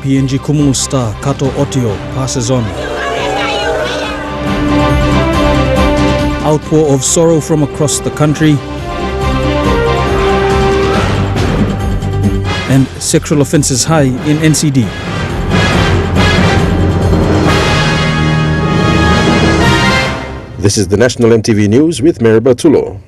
PNG Kumuls Star Kato Ottio passes on. Outpour of sorrow from across the country. And sexual offences high in NCD. This is the National EMTV News with Meriba Tulo.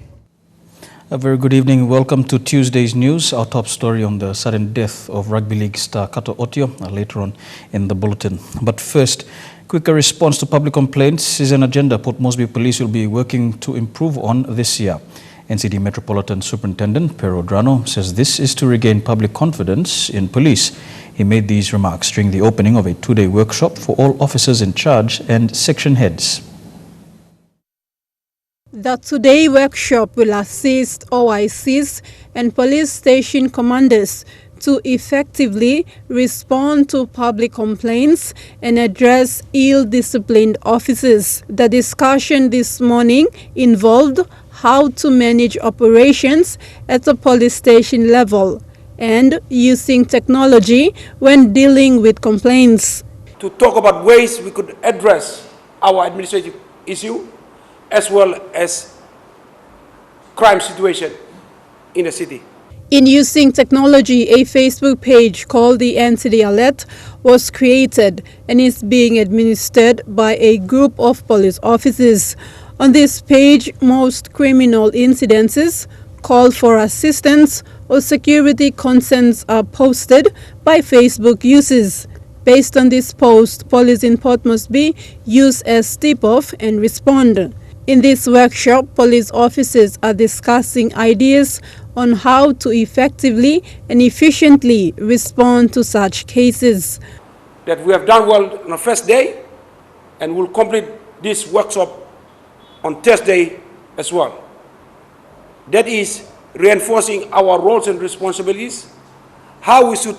A very good evening. Welcome to Tuesday's news. Our top story on the sudden death of Rugby League star Kato Ottio later on in the bulletin. But first, quicker response to public complaints is an agenda Port Moresby Police will be working to improve on this year. NCD Metropolitan Superintendent Pero Drano says this is to regain public confidence in police. He made these remarks during the opening of a two-day workshop for all officers in charge and section heads. The two-day workshop will assist OICs and police station commanders to effectively respond to public complaints and address ill-disciplined officers. The discussion this morning involved how to manage operations at the police station level and using technology when dealing with complaints. To talk about ways we could address our administrative issue as well as crime situation in the city. In using technology, a Facebook page called the NCD Alert was created and is being administered by a group of police officers. On this page, most criminal incidences, call for assistance or security concerns are posted by Facebook users. Based on this post, police in Port Moresby use as tip-off and respond. In this workshop, police officers are discussing ideas on how to effectively and efficiently respond to such cases. That we have done well on the first day and will complete this workshop on Thursday as well. That is reinforcing our roles and responsibilities, how we should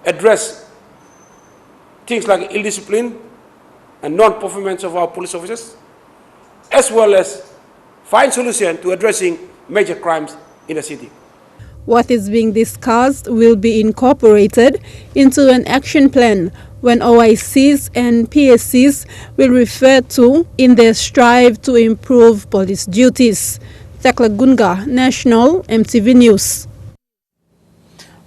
address things like ill-discipline and non-performance of our police officers, as well as find solutions to addressing major crimes in the city. What is being discussed will be incorporated into an action plan when OICs and PSCs will refer to in their strive to improve police duties. Tekla Gunga, National EMTV News.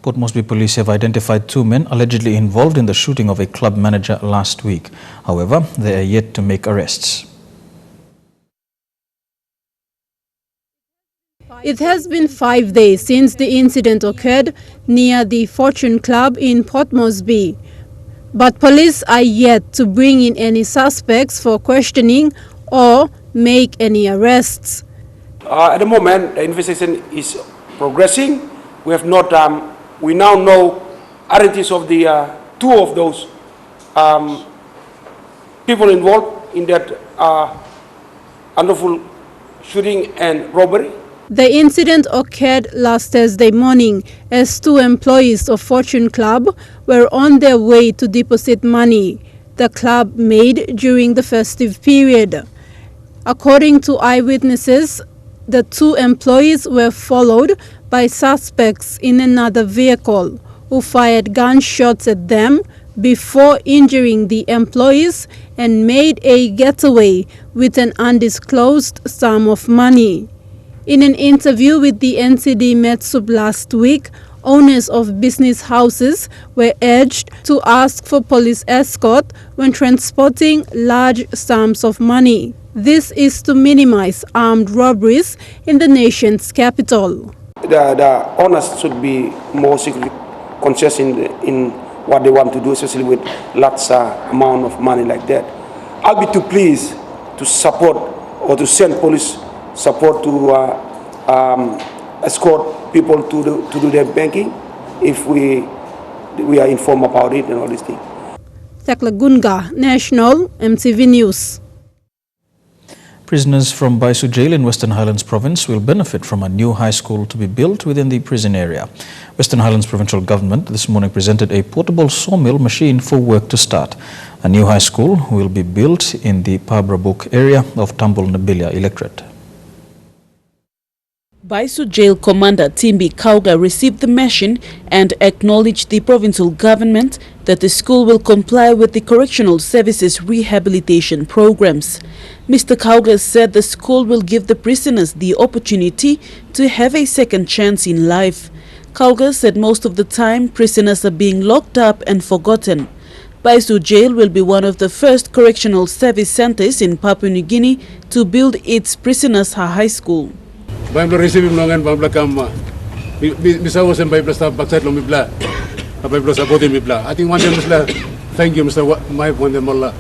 Port Moresby Police have identified two men allegedly involved in the shooting of a club manager last week. However, they are yet to make arrests. It has been 5 days since the incident occurred near the Fortune Club in Port Moresby. But police are yet to bring in any suspects for questioning or make any arrests. At the moment, the investigation is progressing. We have not. We now know identities of the two of those people involved in that unlawful shooting and robbery. The incident occurred last Thursday morning as two employees of Fortune Club were on their way to deposit money the club made during the festive period. According to eyewitnesses, the two employees were followed by suspects in another vehicle who fired gunshots at them before injuring the employees and made a getaway with an undisclosed sum of money. In an interview with the NCD Metsub last week, owners of business houses were urged to ask for police escort when transporting large sums of money. This is to minimize armed robberies in the nation's capital. The owners should be more security conscious in what they want to do, especially with large amount of money like that. I'll be too pleased to support or to send police support to escort people to do their banking if we are informed about it and all these things. Tekla Gunga, National EMTV News. Prisoners from Baisu Jail in Western Highlands Province will benefit from a new high school to be built within the prison area. Western Highlands Provincial Government this morning presented a portable sawmill machine for work to start. A new high school will be built in the Pabrabuk area of Tambul Nabilia Electorate. Baisu Jail Commander Timbi Kauga received the machine and acknowledged the provincial government that the school will comply with the correctional services rehabilitation programs. Mr. Kauga said the school will give the prisoners the opportunity to have a second chance in life. Kauga said most of the time prisoners are being locked up and forgotten. Baisu Jail will be one of the first correctional service centers in Papua New Guinea to build its prisoners' high school. Bible receive mnongan Bible kama. Bisa wasan Bible staff backside long Bible. Bible supporting Bible. I think one day Mr. Thank you Mr. My one them all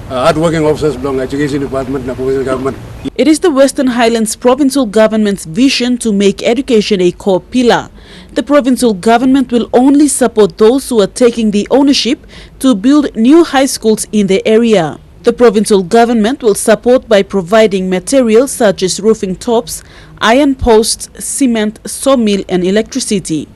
hardworking officers belong education department na provincial government. It is the Western Highlands provincial government's vision to make education a core pillar. The provincial government will only support those who are taking the ownership to build new high schools in the area. The provincial government will support by providing materials such as roofing tops, iron posts, cement, sawmill and electricity.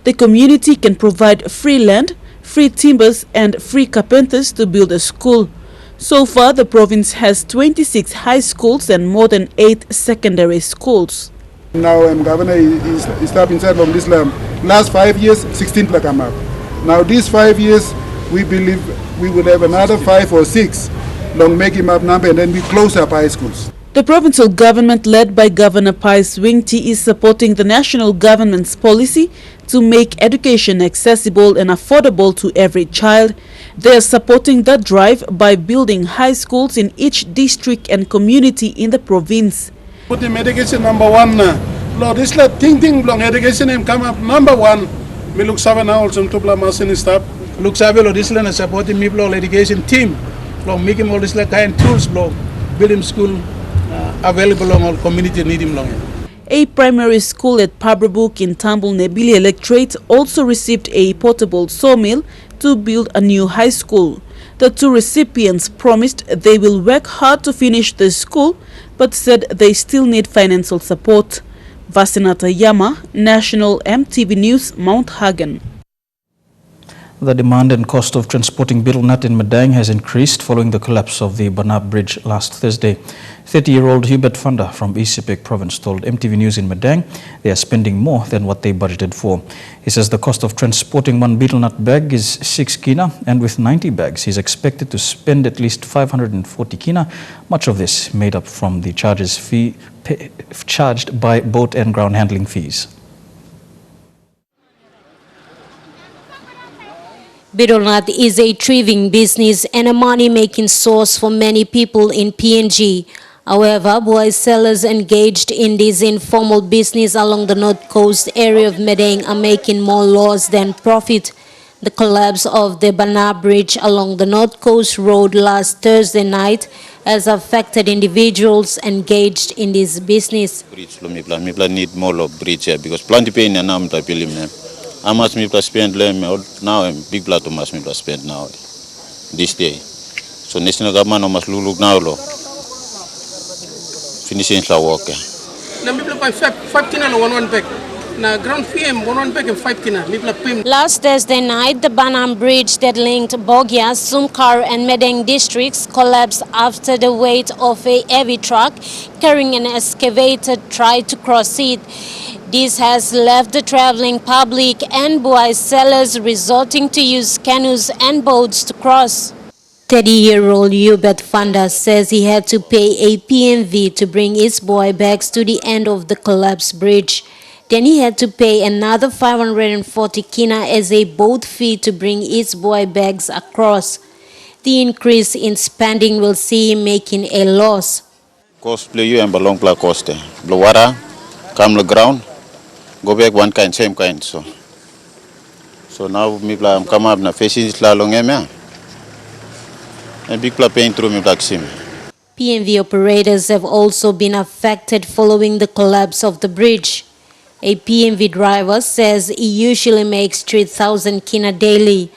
The community can provide free land, free timbers and free carpenters to build a school. So far, the province has 26 high schools and more than 8 secondary schools. Now governor is step inside of this last 5 years, 16 will come up. Now these 5 years, we believe we will have another 5 or 6 long make him up number and then we close up high schools. The provincial government led by Governor Pius Wingti is supporting the national government's policy to make education accessible and affordable to every child. They are supporting that drive by building high schools in each district and community in the province. Put the education number 1 Lord, this thing long education and come up number 1. Me look seven also to plan machine stop. Look Savelo, this land is supporting me blow education team. Long making all this kind tools blow, building school available on all community need him long. A primary school at Pabrabuk in Tambul Nebili Electorate also received a portable sawmill to build a new high school. The 2 recipients promised they will work hard to finish the school, but said they still need financial support. Vasinata Yama, National EMTV News, Mount Hagen. The demand and cost of transporting betelnut in Madang has increased following the collapse of the Banab Bridge last Thursday. 30-year-old Hubert Funda from East Sepik Province told EMTV News in Madang they are spending more than what they budgeted for. He says the cost of transporting 1 betelnut bag is 6 kina, and with 90 bags he is expected to spend at least 540 kina, much of this made up from the charged by boat and ground handling fees. Betelnut is a thriving business and a money-making source for many people in PNG. However, boy sellers engaged in this informal business along the north coast area of Madang are making more loss than profit. The collapse of the Banab Bridge along the North Coast Road last Thursday night has affected individuals engaged in this business. Bridge, me need more bridge here because plenty pain and I'm telling them. How much me spend now? Big blood to much me spend now this day. So national government must look now finishing the work. Na mi pla 5 kina no 1 pack. Na ground PM 1 pack and 5 kina. Mi pla PM. Last Thursday night, the Banam Bridge that linked Bogia, Sumkar and Madang districts collapsed after the weight of a heavy truck carrying an excavator tried to cross it. This has left the traveling public and boy sellers resorting to use canoes and boats to cross. 30-year-old Hubert Funda says he had to pay a PNV to bring his boy bags to the end of the collapsed bridge. Then he had to pay another 540 kina as a boat fee to bring his boy bags across. The increase in spending will see him making a loss. Cost play you and belong play cost. The water, come the ground, go back one kind, same kind. So now me play I'm come up na facing la long eme. And big play paying through me black sim. PNV operators have also been affected following the collapse of the bridge. A PNV driver says he usually makes 3,000 kina daily.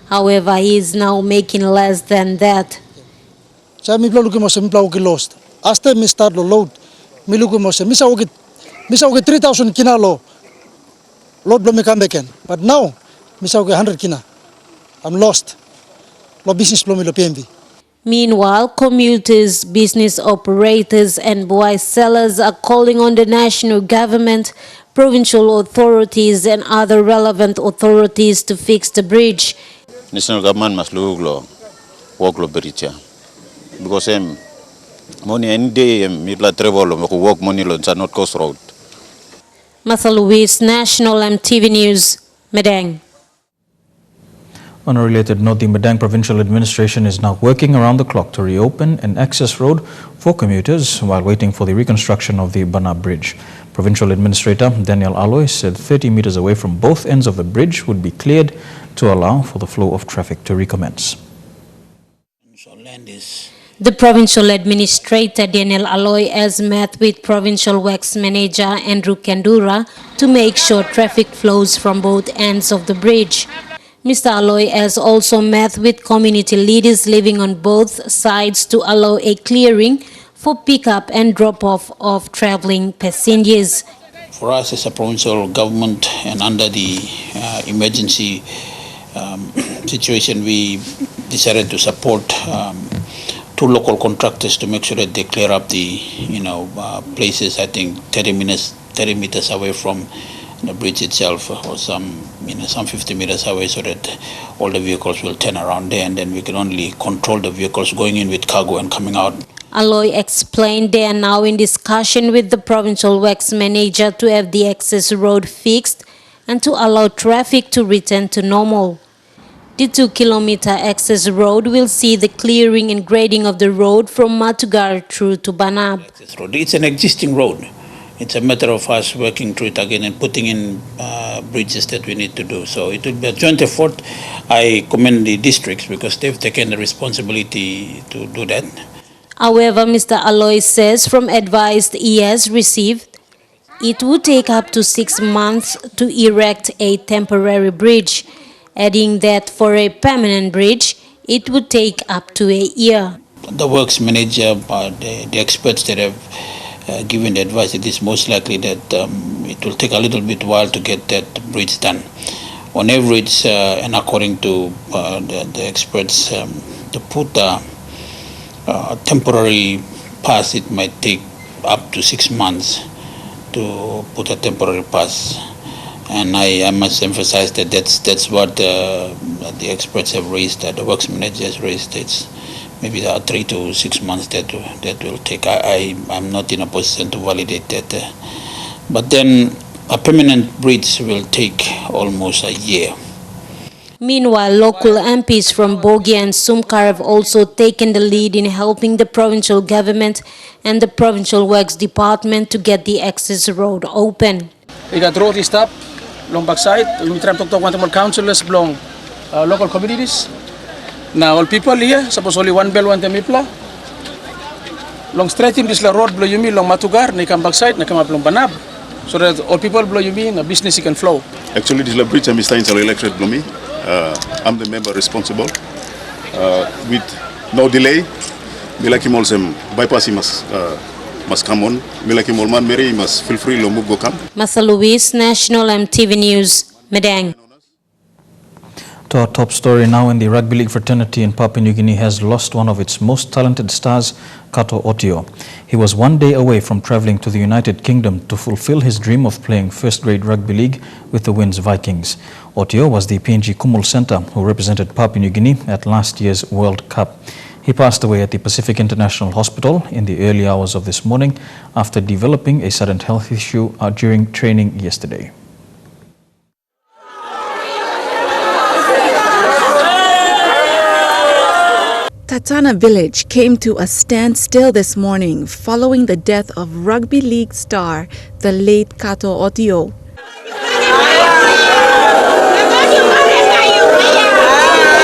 However, he is now making less than that. Sa mi plau mo sem plau lost. After me start load, mi lugu mo sem misa 3,000 kina load blow me come back in. But now misa 100 kina. I'm lost. Lo business blow me lo PNV. Meanwhile, commuters, business operators and buy sellers are calling on the national government, provincial authorities and other relevant authorities to fix the bridge. National government must work bridge because money any day people travel work money loans are not cost road. Martha Louise, National EMTV News, Medang. On a related note, the Medang Provincial Administration is now working around the clock to reopen an access road for commuters while waiting for the reconstruction of the Bana Bridge. Provincial Administrator Daniel Aloy said 30 meters away from both ends of the bridge would be cleared to allow for the flow of traffic to recommence. The Provincial Administrator Daniel Aloy has met with Provincial Works Manager Andrew Kendura to make sure traffic flows from both ends of the bridge. Mr. Aloy has also met with community leaders living on both sides to allow a clearing for pickup and drop-off of traveling passengers. For us as a provincial government and under the emergency situation, we decided to support two local contractors to make sure that they clear up the places. I think 30 meters away from the bridge itself, or some 50 meters away, so that all the vehicles will turn around there, and then we can only control the vehicles going in with cargo and coming out. Aloy explained they are now in discussion with the Provincial Works Manager to have the access road fixed and to allow traffic to return to normal. The 2-kilometer access road will see the clearing and grading of the road from Matugar through to Banab. It's an existing road. It's a matter of us working through it again and putting in bridges that we need to do. So it will be a joint effort. I commend the districts because they've taken the responsibility to do that. However, Mr. Aloy says from advice he has received, it would take up to 6 months to erect a temporary bridge, adding that for a permanent bridge, it would take up to a year. The works manager, the experts that have given the advice, it is most likely that it will take a little bit while to get that bridge done. On average, and according to the experts, to put a temporary pass, it might take up to 6 months to put a temporary pass. And I must emphasize that that's what the experts have raised, that the works manager has raised. It's maybe 3 to 6 months that will take. I'm not in a position to validate that. But then a permanent bridge will take almost a year. Meanwhile, local MPs from Bogia and Sumkar have also taken the lead in helping the provincial government and the Provincial Works Department to get the access road open. We got road stop along backside. We try to talk to more councillors along local communities. Now all people here, suppose only one bell, one temipla. Long straight in this road blow you mean long Matugar, they come backside, they come up long Banab. So that all people blow you mean, a business can flow. Actually, this bridge is elected blow me. I'm the member responsible. With no delay, Milaki Molsem bypassing must come on. Milaki Molman Mary must feel free to move go come. Martha Louise, National EMTV News, Medang. To our top story now, in the Rugby League fraternity in Papua New Guinea has lost one of its most talented stars, Kato Ottio. He was 1 day away from travelling to the United Kingdom to fulfill his dream of playing first-grade rugby league with the Winds Vikings. Ottio was the PNG Kumuls Star who represented Papua New Guinea at last year's World Cup. He passed away at the Pacific International Hospital in the early hours of this morning after developing a sudden health issue during training yesterday. Tatana village came to a standstill this morning following the death of Rugby League star, the late Kato Ottio.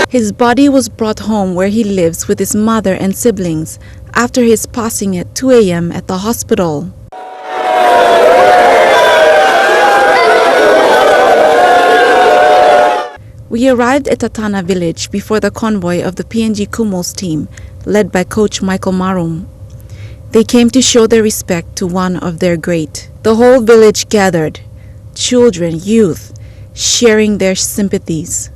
His body was brought home where he lives with his mother and siblings after his passing at 2 a.m. at the hospital. We arrived at Tatana village before the convoy of the PNG Kumuls team, led by coach Michael Marum. They came to show their respect to one of their great. The whole village gathered, children, youth, sharing their sympathies.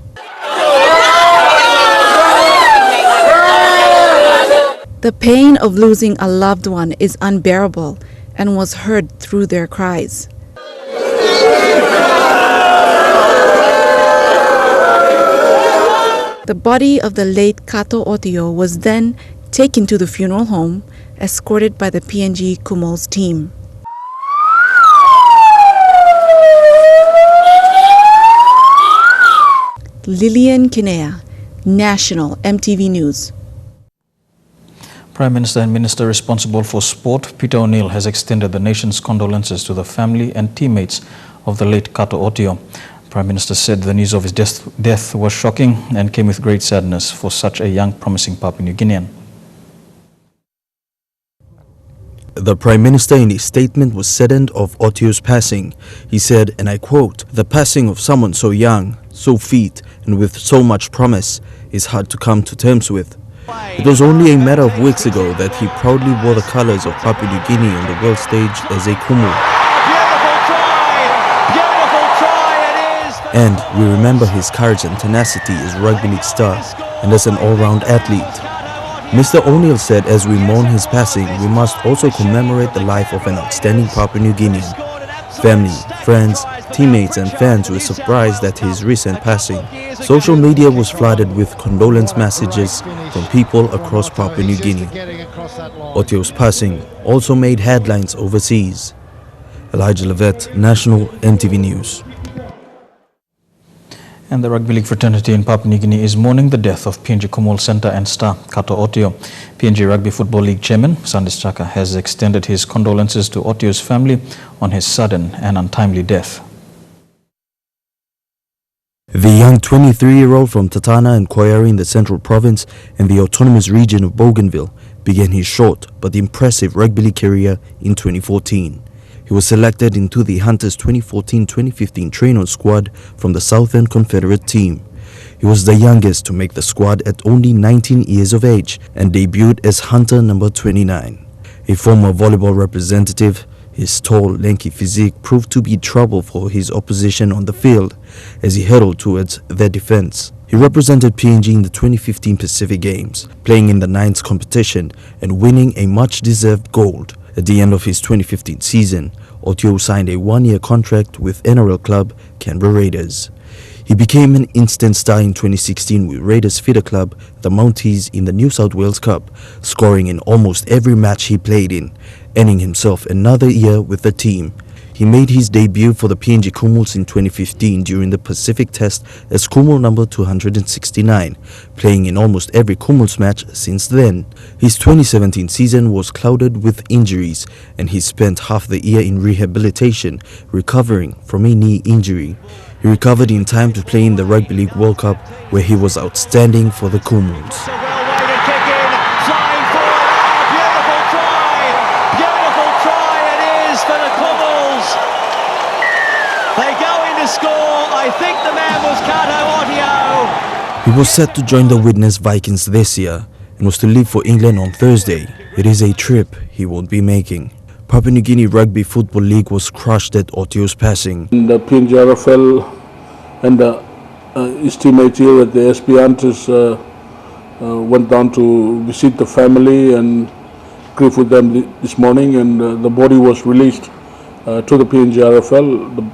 The pain of losing a loved one is unbearable and was heard through their cries. The body of the late Kato Ottio was then taken to the funeral home, escorted by the PNG Kumuls team. Lillian Kinea, National EMTV News. Prime Minister and Minister responsible for sport, Peter O'Neill, has extended the nation's condolences to the family and teammates of the late Kato Ottio. Prime Minister said the news of his death was shocking and came with great sadness for such a young, promising Papua New Guinean. The Prime Minister in his statement was saddened of Ottio's passing. He said, and I quote, "The passing of someone so young, so fit and with so much promise is hard to come to terms with. It was only a matter of weeks ago that he proudly wore the colors of Papua New Guinea on the world stage as a Kumul. And we remember his courage and tenacity as Rugby League star and as an all-round athlete." Mr. O'Neill said, as we mourn his passing, we must also commemorate the life of an outstanding Papua New Guinean. Family, friends, teammates and fans were surprised at his recent passing. Social media was flooded with condolence messages from people across Papua New Guinea. Ottio's passing also made headlines overseas. Elijah Levet, National EMTV News. And the Rugby League fraternity in Papua New Guinea is mourning the death of PNG Kumuls Centre and star Kato Ottio. PNG Rugby Football League chairman Sandis Chaka has extended his condolences to Ottio's family on his sudden and untimely death. The young 23-year-old from Tatana and Koyari in the Central Province and the autonomous region of Bougainville began his short but impressive rugby league career in 2014. He was selected into the Hunters 2014-2015 train-on squad from the Southern Confederate team. He was the youngest to make the squad at only 19 years of age and debuted as Hunter number 29. A former volleyball representative, his tall, lanky physique proved to be trouble for his opposition on the field as he hurtled towards their defense. He represented PNG in the 2015 Pacific Games, playing in the 9th competition and winning a much-deserved gold. At the end of his 2015 season, Ottio signed a one-year contract with NRL club Canberra Raiders. He became an instant star in 2016 with Raiders feeder club, the Mounties, in the New South Wales Cup, scoring in almost every match he played in, earning himself another year with the team. He made his debut for the PNG Kumuls in 2015 during the Pacific Test as Kumul number 269, playing in almost every Kumuls match since then. His 2017 season was clouded with injuries and he spent half the year in rehabilitation, recovering from a knee injury. He recovered in time to play in the Rugby League World Cup, where he was outstanding for the Kumuls. I think the man was Kato Ottio. He was set to join the Widnes Vikings this year and was to leave for England on Thursday. It is a trip he won't be making. Papua New Guinea Rugby Football League was crushed at Ottio's passing. The PNG RFL and his teammates here at the SP Hunters went down to visit the family and grieve with them this morning, and the body was released to the PNG RFL.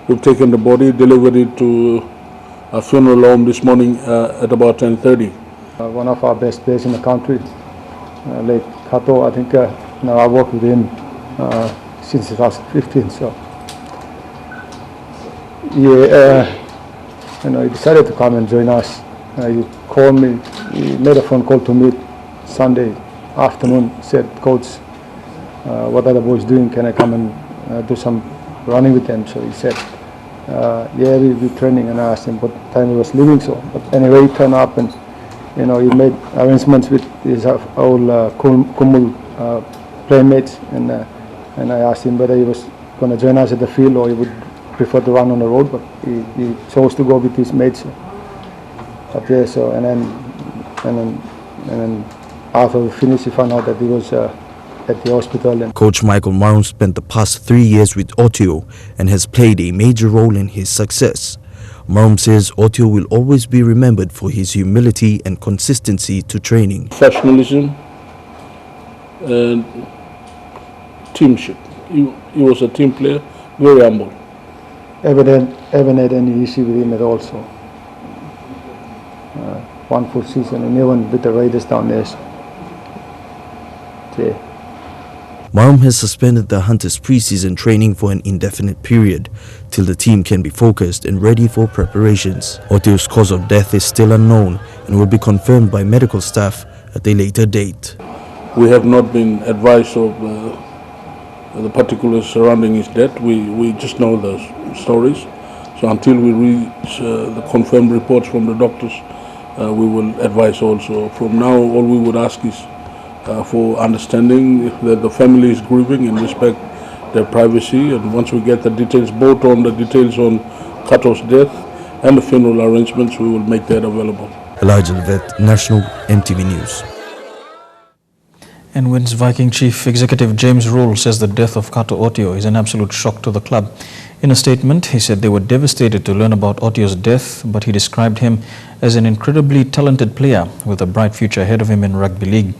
We've taken the body, delivered it to a funeral home this morning at about 10:30. One of our best players in the country, late Kato. I think I worked with him since 2015. So he decided to come and join us. He called me. He made a phone call to me Sunday afternoon. Said, "Coach, what are the boys doing? Can I come and do some running with them?" So he said, "Yeah, we'll be training." And I asked him what time he was leaving. So, but anyway, he turned up and he made arrangements with his old Kumul playmates, and I asked him whether he was going to join us at the field or he would prefer to run on the road, but he chose to go with his mates. But yeah, so and then after we finished, he found out that he was at the hospital. And Coach Michael Marum spent the past 3 years with Ottio and has played a major role in his success. Marum says Ottio will always be remembered for his humility and consistency to training. Professionalism, and teamship. He was a team player, very humble. Haven't had any issue with him at all. So one full season and even with the Raiders down there. So, yeah. Marum has suspended the Hunters' preseason training for an indefinite period till the team can be focused and ready for preparations. Ottio's cause of death is still unknown and will be confirmed by medical staff at a later date. We have not been advised of the particulars surrounding his death. We just know the stories. So until we reach the confirmed reports from the doctors, we will advise also. From now, all we would ask is for understanding that the family is grieving and respect their privacy. And once we get the details, both on the details on Kato's death and the funeral arrangements, we will make that available. Elijah Levet, National EMTV News. And Winds Viking Chief Executive James Rule says the death of Kato Ottio is an absolute shock to the club. In a statement, he said they were devastated to learn about Ottio's death, but he described him as an incredibly talented player with a bright future ahead of him in rugby league.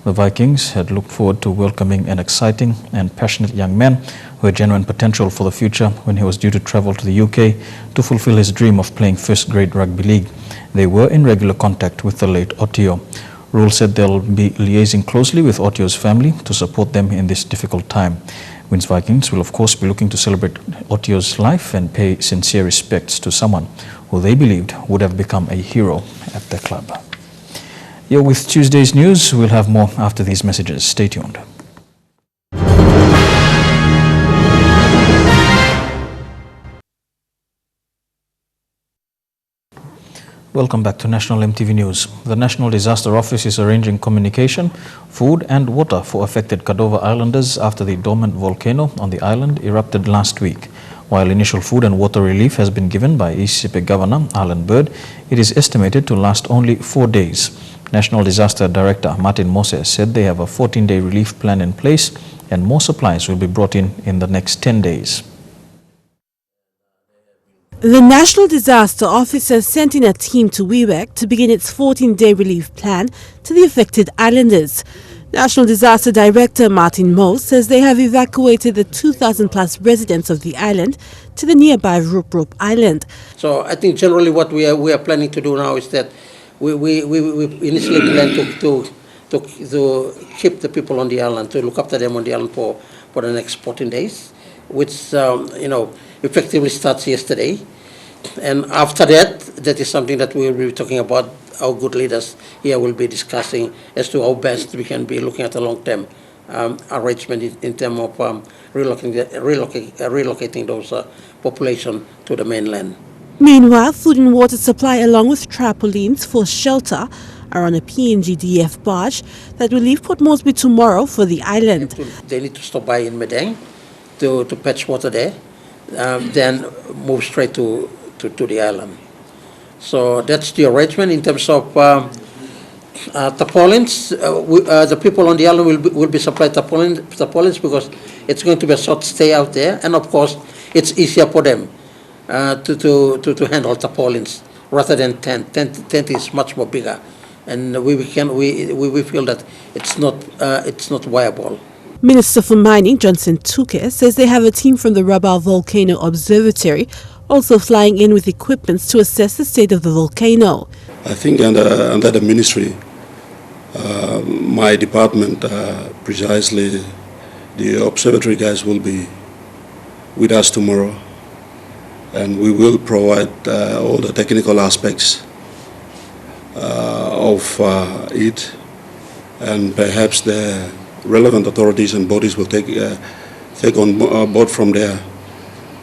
The Vikings had looked forward to welcoming an exciting and passionate young man who had genuine potential for the future when he was due to travel to the UK to fulfill his dream of playing first-grade rugby league. They were in regular contact with the late Ottio. Rule said they'll be liaising closely with Ottio's family to support them in this difficult time. Winds Vikings will of course be looking to celebrate Ottio's life and pay sincere respects to someone who they believed would have become a hero at their club. You're with Tuesday's news. We'll have more after these messages. Stay tuned. Welcome back to National EMTV News. The National Disaster Office is arranging communication, food and water for affected Cordova Islanders after the dormant volcano on the island erupted last week. While initial food and water relief has been given by East Sipe Governor Alan Bird, it is estimated to last only 4 days. National Disaster Director Martin Moses said they have a 14-day relief plan in place and more supplies will be brought in the next 10 days. The National Disaster Office has sent in a team to Wewak to begin its 14-day relief plan to the affected islanders. National Disaster Director Martin Mose says they have evacuated the 2,000-plus residents of the island to the nearby Rup Island. So I think generally what we are planning to do now is that we initially plan to keep the people on the island, to look after them on the island for the next 14 days, which effectively starts yesterday. And after that, that is something that we will be talking about. Our good leaders here will be discussing as to how best we can be looking at a long-term arrangement in terms of relocating those population to the mainland. Meanwhile, food and water supply along with tarpaulins for shelter are on a PNGDF barge that will leave Port Moresby tomorrow for the island. They need to stop by in Medang to fetch water there, then move straight to the island. So that's the arrangement in terms of tarpaulins. The people on the island will be supplied tarpaulins because it's going to be a short stay out there, and of course it's easier for them to handle tarpaulins rather than tent. Tent is much more bigger, and we feel that it's not viable. Minister for Mining Johnson Tuke says they have a team from the Rabaul Volcano Observatory also flying in with equipment to assess the state of the volcano. I think under the ministry, my department, precisely the observatory guys will be with us tomorrow, and we will provide all the technical aspects of it, and perhaps the relevant authorities and bodies will take on board from there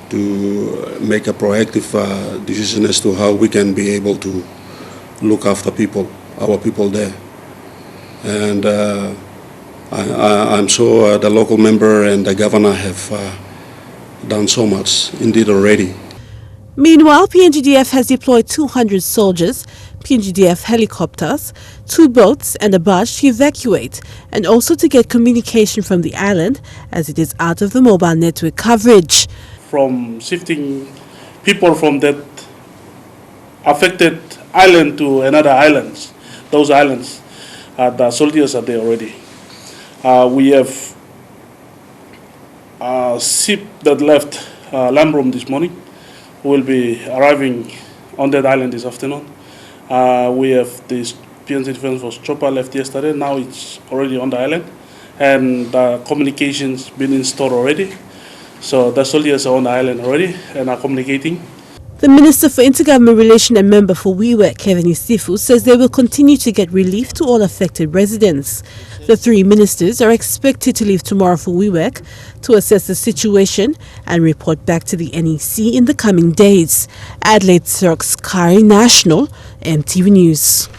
to make a proactive decision as to how we can be able to look after our people there. And I'm sure the local member and the governor have done so much indeed already. Meanwhile, PNGDF has deployed 200 soldiers, PNGDF helicopters, 2 boats and a barge to evacuate and also to get communication from the island as it is out of the mobile network coverage. From shifting people from that affected island to another islands, those islands, the soldiers are there already. We have ship that left Lambrom this morning will be arriving on that island this afternoon. We have this PNG Defence Force chopper left yesterday. Now it's already on the island, and communications been installed already. So the soldiers are on the island already and are communicating. The Minister for Intergovernment Relations and member for WEWEC, Kevin Isifu, says they will continue to get relief to all affected residents. The three ministers are expected to leave tomorrow for WEWEC to assess the situation and report back to the NEC in the coming days. Adelaide Sirks Kari, National, EMTV News.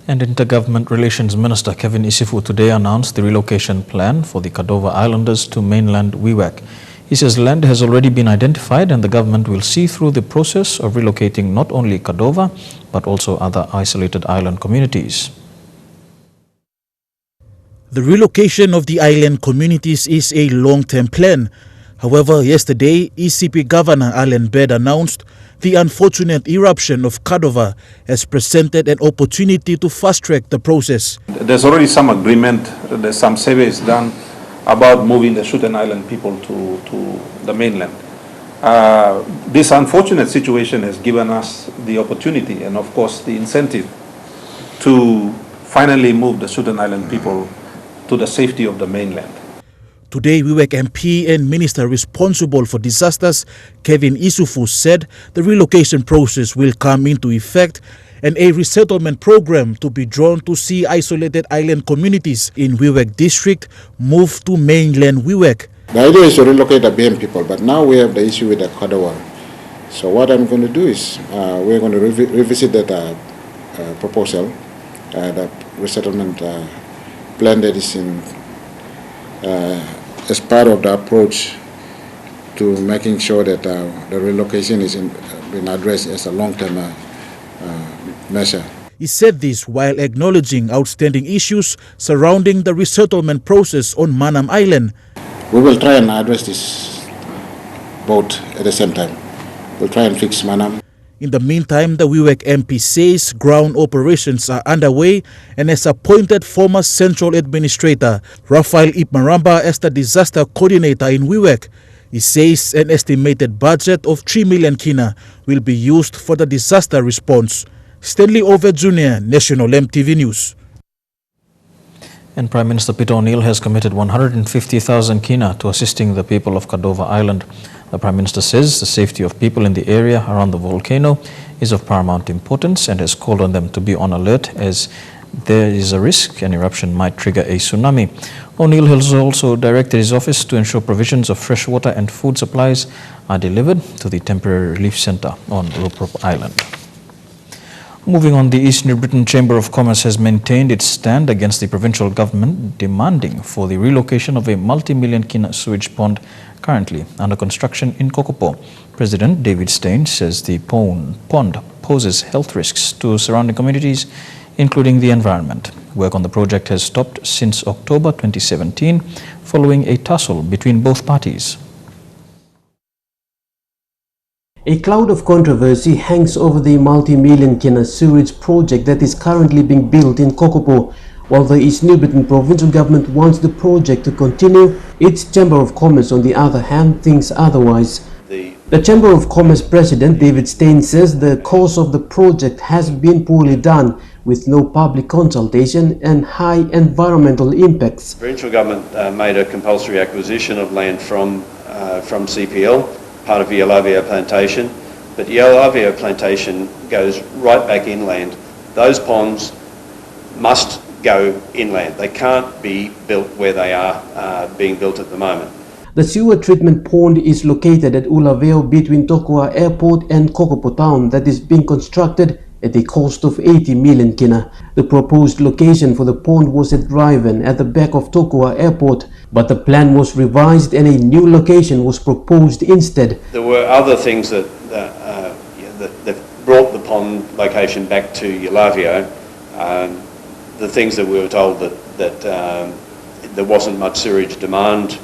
And Intergovernment Relations Minister Kevin Isifu today announced the relocation plan for the Cordova Islanders to mainland WEWEC. He says land has already been identified and the government will see through the process of relocating not only Cordova but also other isolated island communities. The relocation of the island communities is a long-term plan. However, yesterday, ECP Governor Alan Baird announced the unfortunate eruption of Cordova has presented an opportunity to fast-track the process. There's already some agreement, there's some surveys done about moving the Shuten Island people to the mainland. This unfortunate situation has given us the opportunity and of course the incentive to finally move the Shuten Island people to the safety of the mainland. Today, WEWEC MP and Minister responsible for disasters, Kevin Isifu, said the relocation process will come into effect and a resettlement program to be drawn to see isolated island communities in WEWEC district move to mainland WEWEC. The idea is to relocate the BM people, but now we have the issue with the Cordova. So what I'm going to do is we're going to revisit that proposal, the resettlement plan that is in as part of the approach to making sure that the relocation is being addressed as a long-term measure. He said this while acknowledging outstanding issues surrounding the resettlement process on Manam Island. We will try and address this both at the same time. We'll try and fix Manam. In the meantime, the WEWEC MP says ground operations are underway and has appointed former Central Administrator Rafael Ipmaramba as the disaster coordinator in WEWEC. He says an estimated budget of 3 million kina will be used for the disaster response. Stanley Over Jr., National EMTV News. And Prime Minister Peter O'Neill has committed 150,000 kina to assisting the people of Cordova Island. The Prime Minister says the safety of people in the area around the volcano is of paramount importance and has called on them to be on alert as there is a risk an eruption might trigger a tsunami. O'Neill has also directed his office to ensure provisions of fresh water and food supplies are delivered to the temporary relief centre on Ruprop Island. Moving on, the East New Britain Chamber of Commerce has maintained its stand against the provincial government demanding for the relocation of a multi-million kina sewage pond currently under construction in Kokopo. President David Stein says the pond poses health risks to surrounding communities, including the environment. Work on the project has stopped since October 2017 following a tussle between both parties. A cloud of controversy hangs over the multi-million kina sewage project that is currently being built in Kokopo. While the East New Britain provincial government wants the project to continue, its Chamber of Commerce, on the other hand, thinks otherwise. The Chamber of Commerce President David Stein says the course of the project has been poorly done, with no public consultation and high environmental impacts. The provincial government made a compulsory acquisition of land from CPL, part of Yalavia Plantation, but Yalavia Plantation goes right back inland. Those ponds must go inland. They can't be built where they are being built at the moment. The sewer treatment pond is located at Ulaveo between Tokua Airport and Kokopo Town that is being constructed at a cost of 80 million kina. The proposed location for the pond was at Driven at the back of Tokua Airport, but the plan was revised and a new location was proposed instead. There were other things that brought the pond location back to Yalavio. The things that we were told that there wasn't much sewage demand.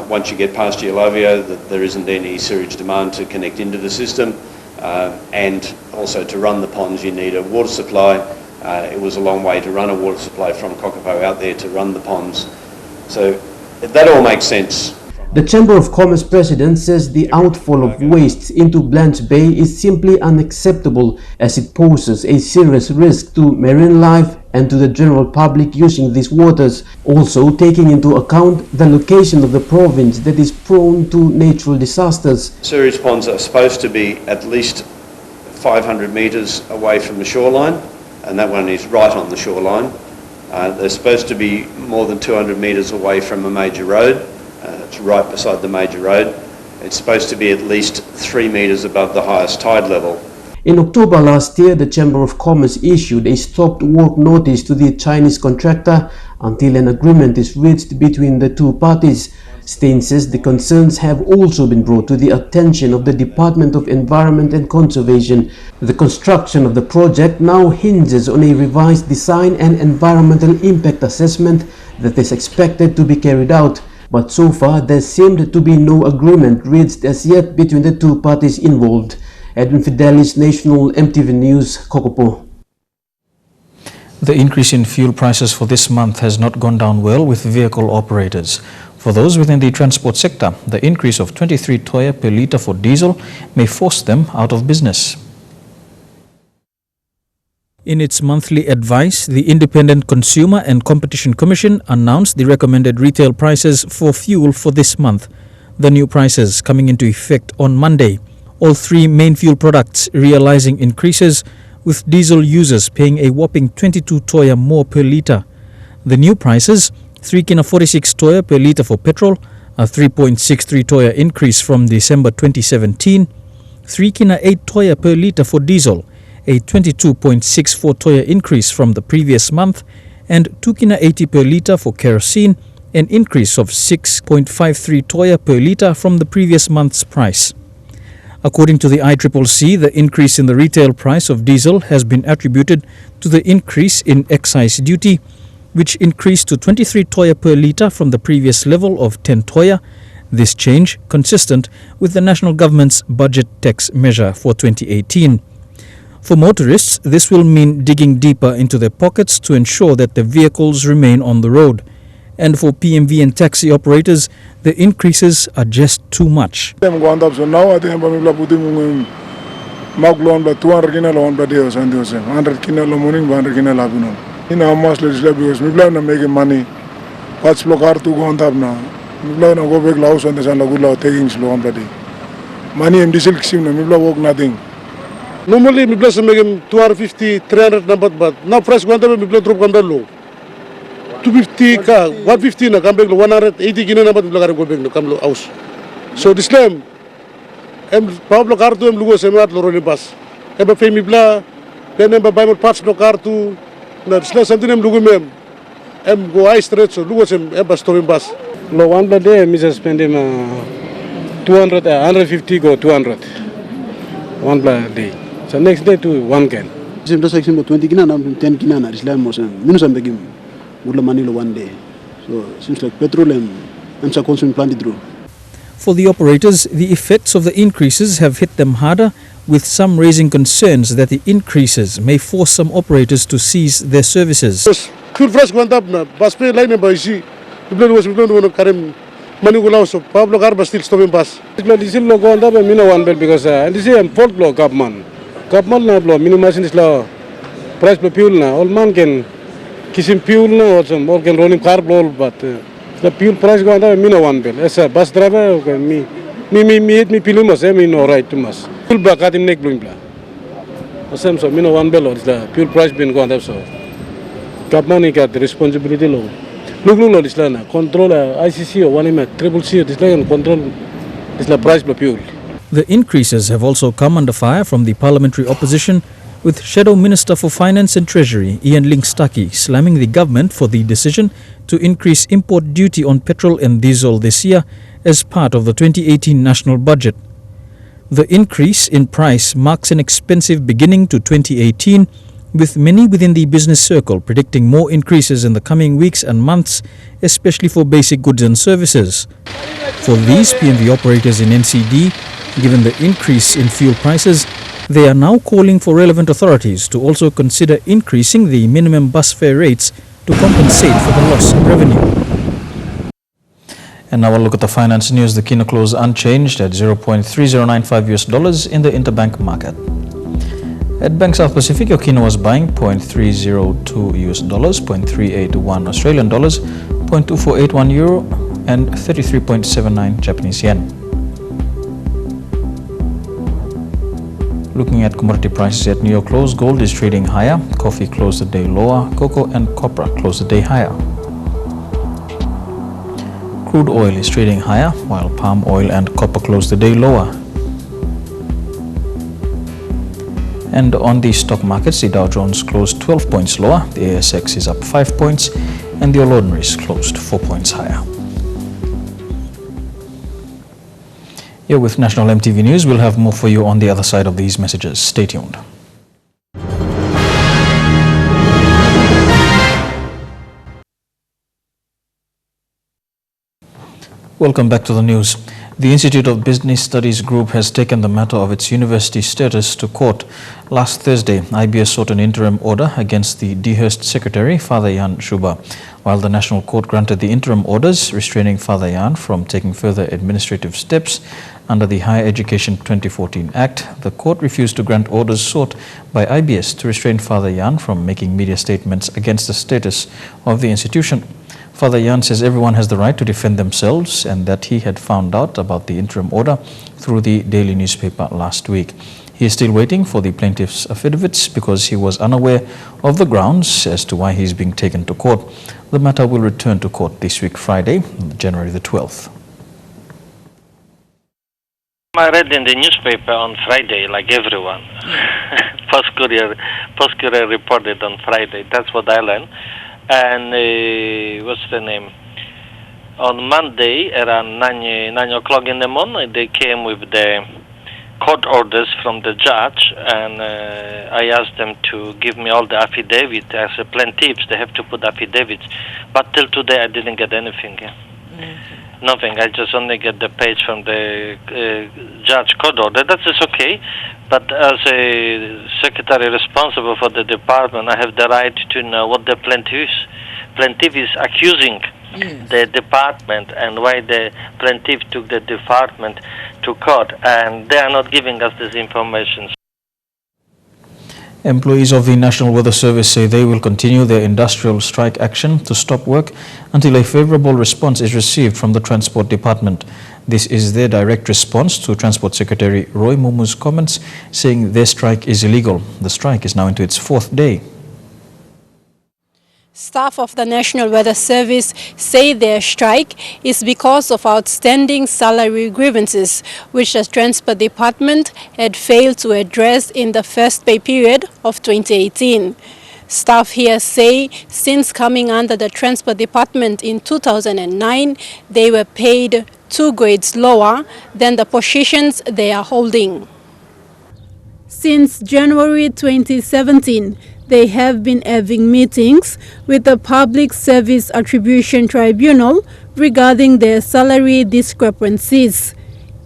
Once you get past Yalavio, that there isn't any sewage demand to connect into the system. And also to run the ponds you need a water supply, It was a long way to run a water supply from Kokopo out there to run the ponds. So that all makes sense. The Chamber of Commerce president says the outfall of waste into Blanche Bay is simply unacceptable as it poses a serious risk to marine life and to the general public using these waters, also taking into account the location of the province that is prone to natural disasters. Sewage ponds are supposed to be at least 500 metres away from the shoreline, and that one is right on the shoreline. They're supposed to be more than 200 metres away from a major road. It's right beside the major road. It's supposed to be at least 3 metres above the highest tide level. In October last year, the Chamber of Commerce issued a stopped work notice to the Chinese contractor until an agreement is reached between the two parties. Stein says the concerns have also been brought to the attention of the Department of Environment and Conservation. The construction of the project now hinges on a revised design and environmental impact assessment that is expected to be carried out. But so far, there seemed to be no agreement reached as yet between the two parties involved. Edwin Fidelis, National EMTV News, Kokopo. The increase in fuel prices for this month has not gone down well with vehicle operators. For those within the transport sector, the increase of 23 toya per litre for diesel may force them out of business. In its monthly advice, the Independent Consumer and Competition Commission announced the recommended retail prices for fuel for this month. The new prices coming into effect on Monday. All three main fuel products realizing increases, with diesel users paying a whopping 22 toya more per litre. The new prices: 3 kina 46 toya per litre for petrol, a 3.63 toya increase from December 2017, 3 kina 8 toya per litre for diesel, a 22.64 toya increase from the previous month, and 2 kina 80 per litre for kerosene, an increase of 6.53 toya per litre from the previous month's price. According to the ICCC, the increase in the retail price of diesel has been attributed to the increase in excise duty, which increased to 23 toya per litre from the previous level of 10 toya. This change consistent with the national government's budget tax measure for 2018. For motorists, this will mean digging deeper into their pockets to ensure that the vehicles remain on the road. And for PMV and taxi operators, the increases are just too much. So now I think I'm putting 200 kina loan per day or something. 100 kina lo morning, 100 kina afternoon. In how much because we plan to make money. What's block hard to go on top now? We plan to go back house and there's a good taking slow on per day. Money and diesel sim, we plan work nothing. Normally, we plan to make 250, 300 number, but now fresh one time we plan to drop low. 250 ka 150 na kambek lo 180 kina na bat lagar go beng no kamlo house. So this time Pablo Carto lugo semat lo roli bas. Eba femi bla then ba bay parts lo Carto na disla something lugo mem go I stretch so lugo sem eba story bas. Lo one per day mi spend 200 150 go 200 one per day. So next day to one can. Sem dosa exim 20 kina na 10 kina na disla mo sem minus am begim. Money one day. So it seems like petrol and consumption planted through. For the operators, the effects of the increases have hit them harder, with some raising concerns that the increases may force some operators to cease their services. Fuel price went up na bus pay line by si. People was karim money go so Pablo Carba still stopping bus. This is logo on the mina one bell because this is fault block government. Government na blow minimizing this law price per fuel na all man can kisim fuel na also more can running car blow but the fuel price go on the mina one bell. As a bus driver me pilumas me no right to mas. Fuel back at him neck blowing bla. Asem so mina one bell or the fuel price been go on that so. Government got the responsibility low. Look this lana control ICC or one in triple C this like control this la price per fuel. The increases have also come under fire from the parliamentary opposition, with Shadow Minister for Finance and Treasury Ian Linkstaki slamming the government for the decision to increase import duty on petrol and diesel this year as part of the 2018 national budget. The increase in price marks an expensive beginning to 2018, with many within the business circle predicting more increases in the coming weeks and months, especially for basic goods and services. For these PNV operators in NCD, given the increase in fuel prices, They are now calling for relevant authorities to also consider increasing the minimum bus fare rates to compensate for the loss in revenue. And now we'll look at the finance news. The kina closed unchanged at $0.3095 in the interbank market. At Bank South Pacific, your kina was buying $0.302, $0.381 Australian dollars, €0.2481 euro, and 33.79 Japanese yen. Looking at commodity prices at New York close, gold is trading higher, coffee closed the day lower, cocoa and copra closed the day higher. Crude oil is trading higher, while palm oil and copper closed the day lower. And on the stock markets, the Dow Jones closed 12 points lower, the ASX is up 5 points, and the ordinaries closed 4 points higher. Here with National EMTV News, we'll have more for you on the other side of these messages. Stay tuned. Welcome back to the news. The Institute of Business Studies Group has taken the matter of its university status to court. Last Thursday, IBS sought an interim order against the Dehurst secretary, Father Jan Schuba. While the National Court granted the interim orders restraining Father Jan from taking further administrative steps under the Higher Education 2014 Act, the court refused to grant orders sought by IBS to restrain Father Jan from making media statements against the status of the institution. Father Jan says everyone has the right to defend themselves and that he had found out about the interim order through the daily newspaper last week. He is still waiting for the plaintiff's affidavits because he was unaware of the grounds as to why he is being taken to court. The matter will return to court this week, Friday, January the 12th. I read in the newspaper on Friday, like everyone. Post Courier reported on Friday. That's what I learned. And what's the name? On Monday, around 9 o'clock in the morning, they came with the court orders from the judge, and I asked them to give me all the affidavits. As a plaintiffs, they have to put affidavits. But till today, I didn't get anything. Nothing. I just only get the page from the judge court order. That is okay. But as a secretary responsible for the department, I have the right to know what the plaintiff is accusing the department and why the plaintiff took the department to court. And they are not giving us this information. Employees of the National Weather Service say they will continue their industrial strike action to stop work until a favorable response is received from the Transport Department. This is their direct response to Transport Secretary Roy Mumu's comments saying their strike is illegal. The strike is now into its 4th day. Staff of the National Weather Service say their strike is because of outstanding salary grievances, which the Transport Department had failed to address in the first pay period of 2018. Staff here say since coming under the Transport Department in 2009, they were paid 2 grades lower than the positions they are holding. Since January 2017, they have been having meetings with the Public Service Attribution Tribunal regarding their salary discrepancies.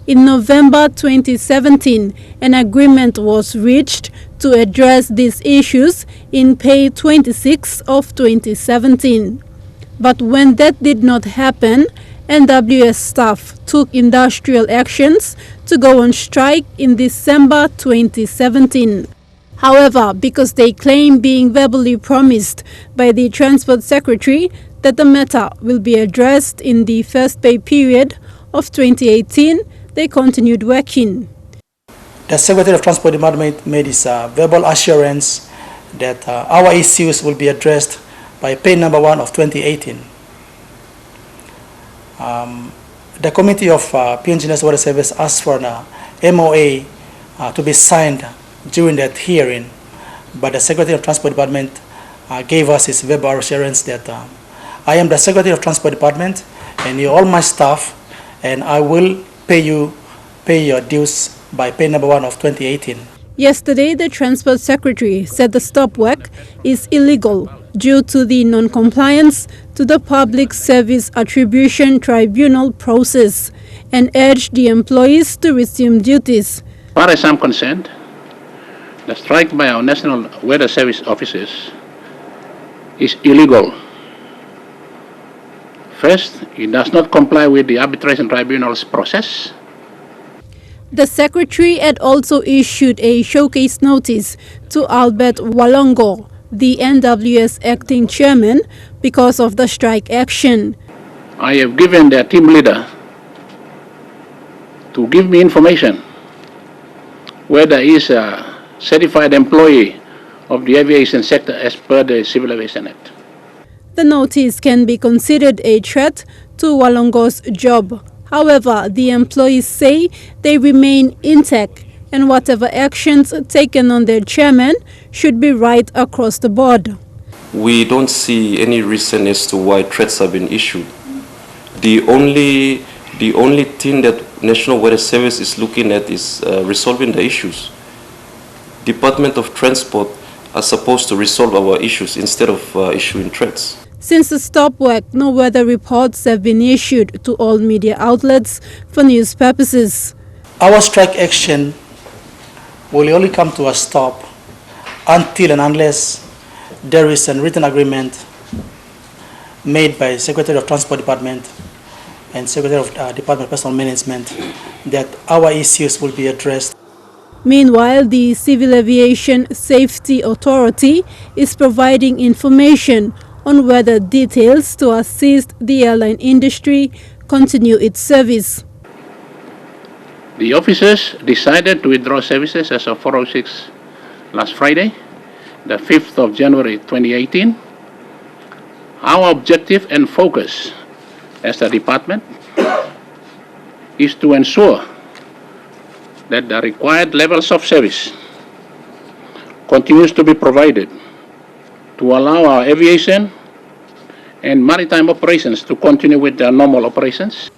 In November 2017, an agreement was reached to address these issues in Pay 26 of 2017. But when that did not happen, NWS staff took industrial actions to go on strike in December 2017. However, because they claim being verbally promised by the Transport Secretary that the matter will be addressed in the first pay period of 2018, they continued working. The Secretary of Transport Department made his verbal assurance that our issues will be addressed by pay number 1 of 2018. The committee of PNG Water Service asked for an MOA to be signed during that hearing, but the Secretary of Transport Department gave us his verbal assurance that I am the Secretary of Transport Department and you're all my staff, and I will pay your dues by pay number 1 of 2018. Yesterday, the Transport Secretary said the stop work is illegal due to the non-compliance to the Public Service Attribution Tribunal process and urged the employees to resume duties. As far as I'm concerned, The strike by our National Weather Service officers is illegal. First, it does not comply with the arbitration tribunal's process. The secretary had also issued a showcase notice to Albert Walongo, the NWS acting chairman, because of the strike action. I have given their team leader to give me information whether he is a certified employee of the aviation sector as per the Civil Aviation Act. The notice can be considered a threat to Walongo's job. However, the employees say they remain intact and whatever actions taken on their chairman should be right across the board. We don't see any reason as to why threats have been issued. The only thing that National Weather Service is looking at is resolving the issues. Department of Transport are supposed to resolve our issues instead of issuing threats. Since the stop work, no weather reports have been issued to all media outlets for news purposes. Our strike action will only come to a stop until and unless there is a written agreement made by Secretary of Transport Department and Secretary of Department of Personnel Management that our issues will be addressed. Meanwhile, the Civil Aviation Safety Authority is providing information on weather details to assist the airline industry continue its service. The officers decided to withdraw services as of 4:06 last Friday, the 5th of January 2018. Our objective and focus as a department is to ensure that the required levels of service continues to be provided to allow our aviation and maritime operations to continue with their normal operations.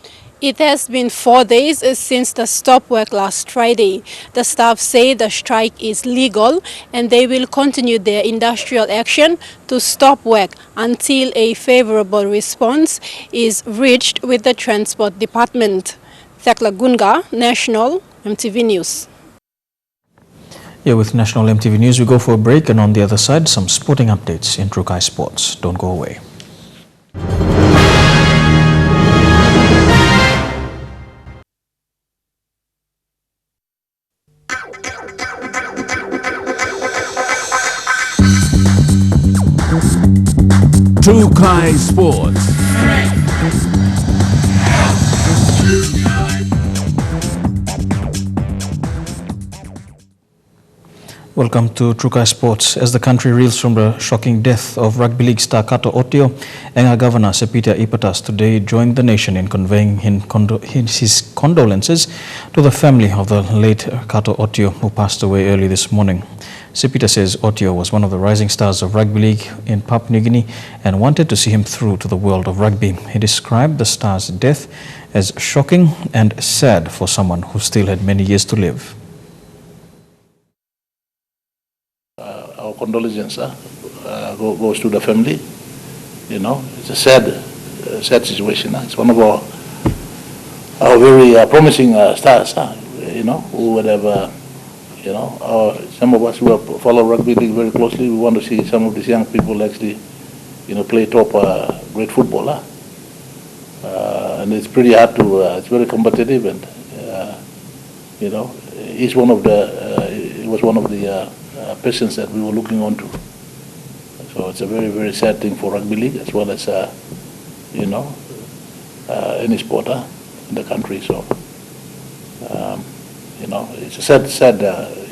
It has been 4 days since the stop work last Friday. The staff say the strike is legal and they will continue their industrial action to stop work until a favorable response is reached with the Transport Department. Thakla Gunga, National MTV News. Yeah, with National MTV News, we go for a break, and on the other side, some sporting updates in Trukai Sports. Don't go away. Trukai Sports. Welcome to Trukai Sports. As the country reels from the shocking death of Rugby League star Kato Ottio, Enga Governor Sepita Ipatas today joined the nation in conveying his condolences to the family of the late Kato Ottio, who passed away early this morning. Sepita says Ottio was one of the rising stars of rugby league in Papua New Guinea and wanted to see him through to the world of rugby. He described the star's death as shocking and sad for someone who still had many years to live. Our condolences goes to the family. You know, it's a sad situation. It's one of our very promising stars. You know, who would have, you know, some of us who have followed rugby league very closely, we want to see some of these young people actually, you know, play top great football. And it's pretty hard to. It's very competitive, and you know, he was one of the patients that we were looking on to. So it's a very, very sad thing for rugby league as well as, you know, any sport in the country. So, you know, it's a sad,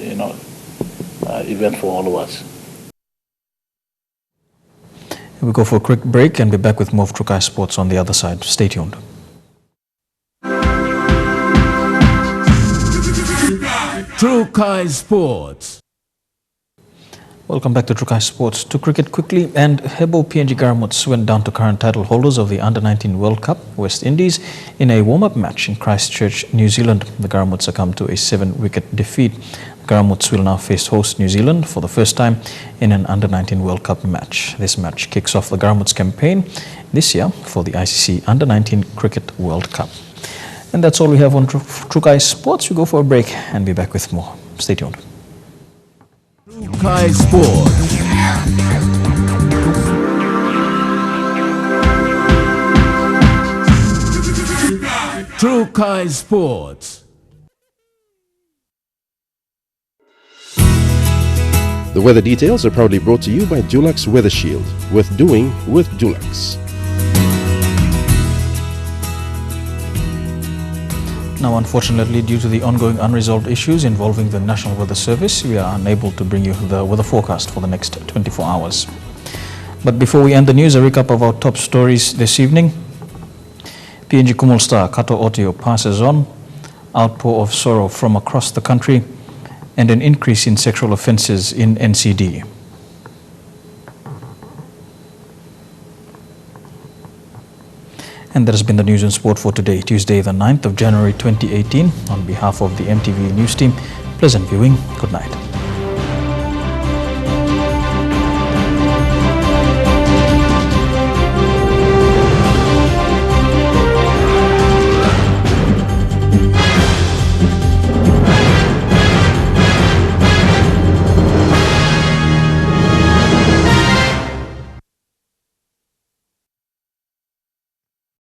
you know, event for all of us. We go for a quick break and be back with more of Trukai Sports on the other side. Stay tuned. Trukai Sports. Welcome back to Trukai Sports. To cricket quickly, and Hebo PNG Kumuls went down to current title holders of the Under-19 World Cup, West Indies, in a warm-up match in Christchurch, New Zealand. The Kumuls succumbed to a 7-wicket defeat. The Kumuls will now face host New Zealand for the first time in an Under-19 World Cup match. This match kicks off the Kumuls campaign this year for the ICC Under-19 Cricket World Cup. And that's all we have on Trukai Sports. We go for a break and be back with more. Stay tuned. True Kai Sports. True Kai Sports. The weather details are proudly brought to you by Dulux Weather Shield. Worth doing with Dulux. Now, unfortunately, due to the ongoing unresolved issues involving the National Weather Service, we are unable to bring you the weather forecast for the next 24 hours. But before we end the news, a recap of our top stories this evening. PNG Kumuls Star Kato Ottio passes on, outpour of sorrow from across the country, and an increase in sexual offences in NCD. And that has been the news and sport for today, Tuesday the 9th of January 2018. On behalf of the EMTV news team, pleasant viewing. Good night.